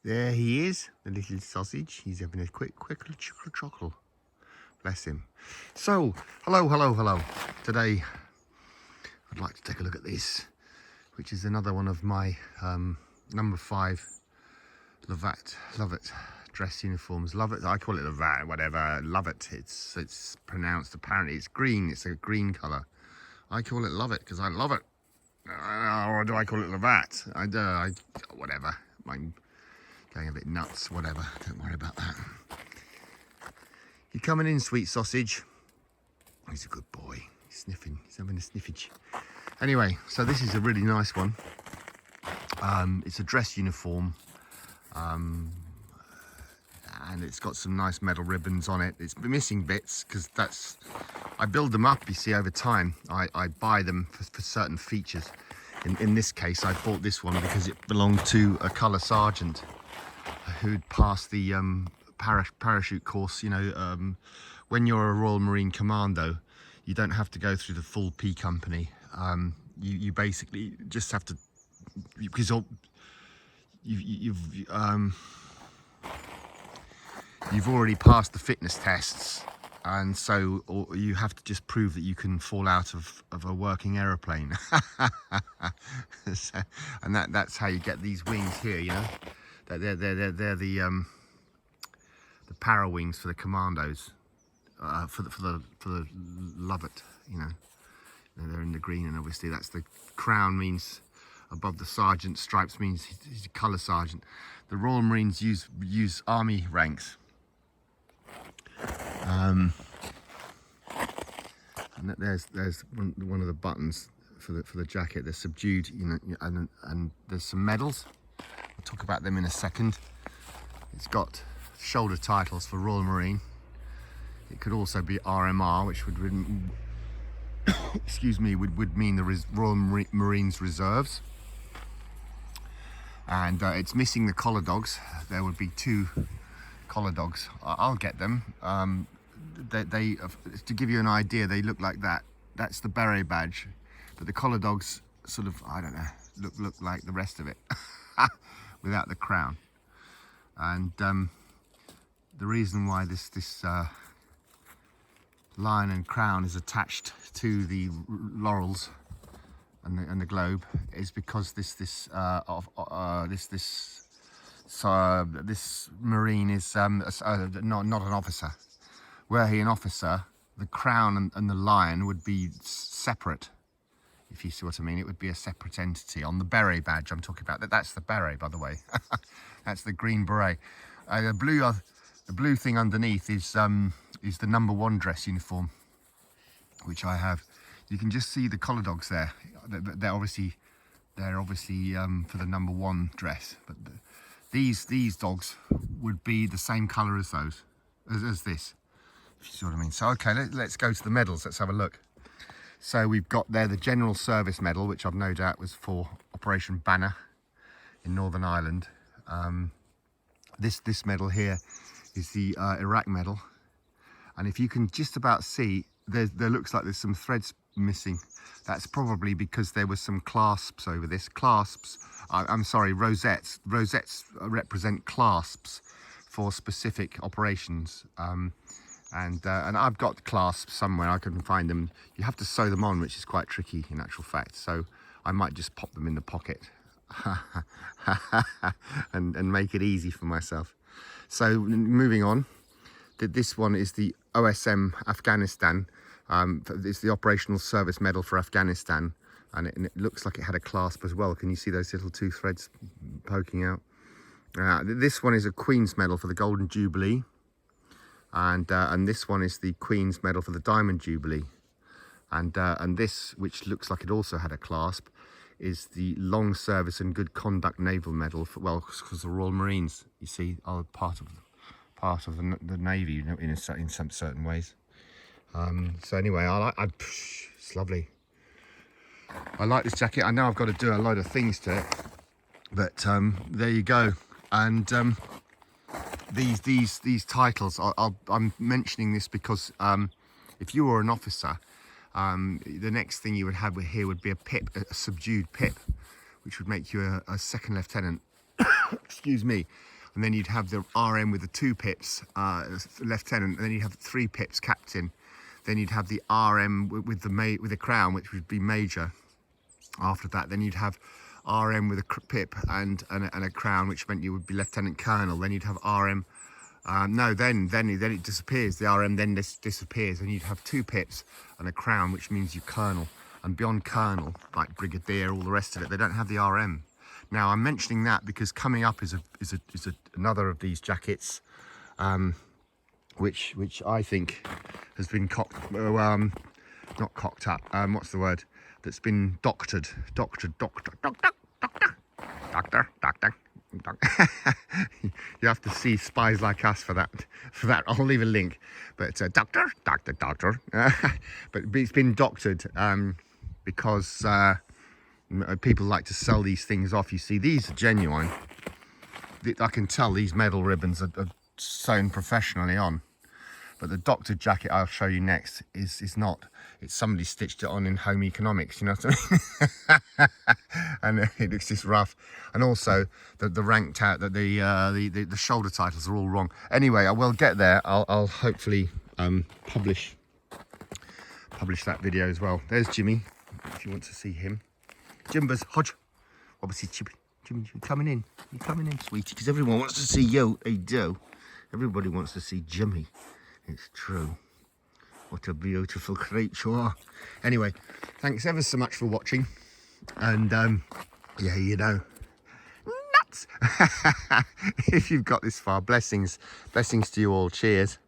There he is, the little sausage. He's having a quick chuckle. Bless him. So, hello. Today, I'd like to take a look at this, which is another one of my No.5 Lovat Dress uniforms. Love it. I call it Lovat, whatever. Love it. It's pronounced, apparently it's green. It's a green colour. I call it Love It because I love it. Or do I call it Lovat? I whatever. I'm going a bit nuts. Whatever. Don't worry about that. You're coming in, sweet sausage. He's a good boy. He's sniffing. He's having a sniffage. Anyway, so this is a really nice one. It's a dress uniform. And it's got some nice metal ribbons on it. It's missing bits because I build them up, you see, over time. I buy them for certain features. In this case, I bought this one because it belonged to a colour sergeant who'd passed the parachute course. You know, when you're a Royal Marine Commando, you don't have to go through the full P company. You basically just have to, because you've already passed the fitness tests, and so you have to just prove that you can fall out of a working aeroplane. And that's how you get these wings here, you know. They're the para wings for the commandos, for the Lovat, you know. They're in the green, and obviously that's the crown means above the sergeant, stripes means he's a colour sergeant. The Royal Marines use army ranks. And there's one of the buttons for the jacket. They're subdued, you know, and there's some medals. I'll talk about them in a second. It's got shoulder titles for Royal Marine. It could also be RMR, which would excuse me, would mean the Royal Marines Reserves. And it's missing the collar dogs. There would be 2 collar dogs. I'll get them. They to give you an idea, they look like that. That's the beret badge, but the collar dogs sort of, I don't know, look like the rest of it without the crown. And the reason why this lion and crown is attached to the laurels and the globe is because this Marine is not an officer. Were he an officer, the crown and the lion would be separate, if you see what I mean. It would be a separate entity. On the beret badge I'm talking about, that's the beret, by the way. That's the green beret. The blue thing underneath is the No.1 dress uniform, which I have. You can just see the collar dogs there. They're obviously for the No.1 dress, but these dogs would be the same colour as those, as this, if you see what I mean. So okay, let's go to the medals. Let's have a look. So we've got there the General Service Medal, which I've no doubt was for Operation Banner in Northern Ireland. This medal here is the Iraq medal, and if you can just about see, there looks like there's some threads missing. That's probably because there were some clasps over this. I'm sorry, rosettes. Rosettes represent clasps for specific operations. And I've got clasps somewhere. I couldn't find them. You have to sew them on, which is quite tricky in actual fact. So I might just pop them in the pocket and make it easy for myself. So moving on, this one is the OSM Afghanistan. It's the Operational Service Medal for Afghanistan, and it looks like it had a clasp as well. Can you see those little 2 threads poking out? This one is a Queen's Medal for the Golden Jubilee, and this one is the Queen's Medal for the Diamond Jubilee, and this, which looks like it also had a clasp, is the Long Service and Good Conduct Naval Medal for, well, because the Royal Marines, you see, are part of the Navy, you know, in some certain ways. So anyway, it's lovely. I like this jacket. I know I've got to do a load of things to it, but there you go. And these titles, I'm mentioning this because if you were an officer, the next thing you would have here would be a pip, a subdued pip, which would make you a second lieutenant. excuse me. And then you'd have the RM with the 2 pips, lieutenant, and then you'd have 3 pips, captain. Then you'd have the RM with the crown, which would be major. After that, then you'd have RM with a pip and a crown, which meant you would be lieutenant colonel. Then you'd have RM. No, then it disappears. The RM then disappears, and you'd have 2 pips and a crown, which means you colonel. And beyond colonel, like brigadier, all the rest of it, they don't have the RM. Now I'm mentioning that because coming up is another of these jackets, which I think has been not cocked up. What's the word? That's been doctored. You have to see Spies Like Us for that. I'll leave a link. But doctor. But it's been doctored because people like to sell these things off. You see, these are genuine. I can tell these medal ribbons are sewn professionally on. But the doctored jacket I'll show you next is not. It's somebody stitched it on in home economics, you know what I mean? And it looks just rough. And also the ranked out, the shoulder titles are all wrong. Anyway, I will get there. I'll hopefully publish that video as well. There's Jimmy, if you want to see him. Jimbers, Hodge. Obviously, Jimmy, you coming in? You coming in, sweetie? Because everyone wants to see you. They do. Everybody wants to see Jimmy. It's true. What a beautiful creature. Anyway, thanks ever so much for watching. And yeah, you know, nuts. If you've got this far, blessings to you all. Cheers.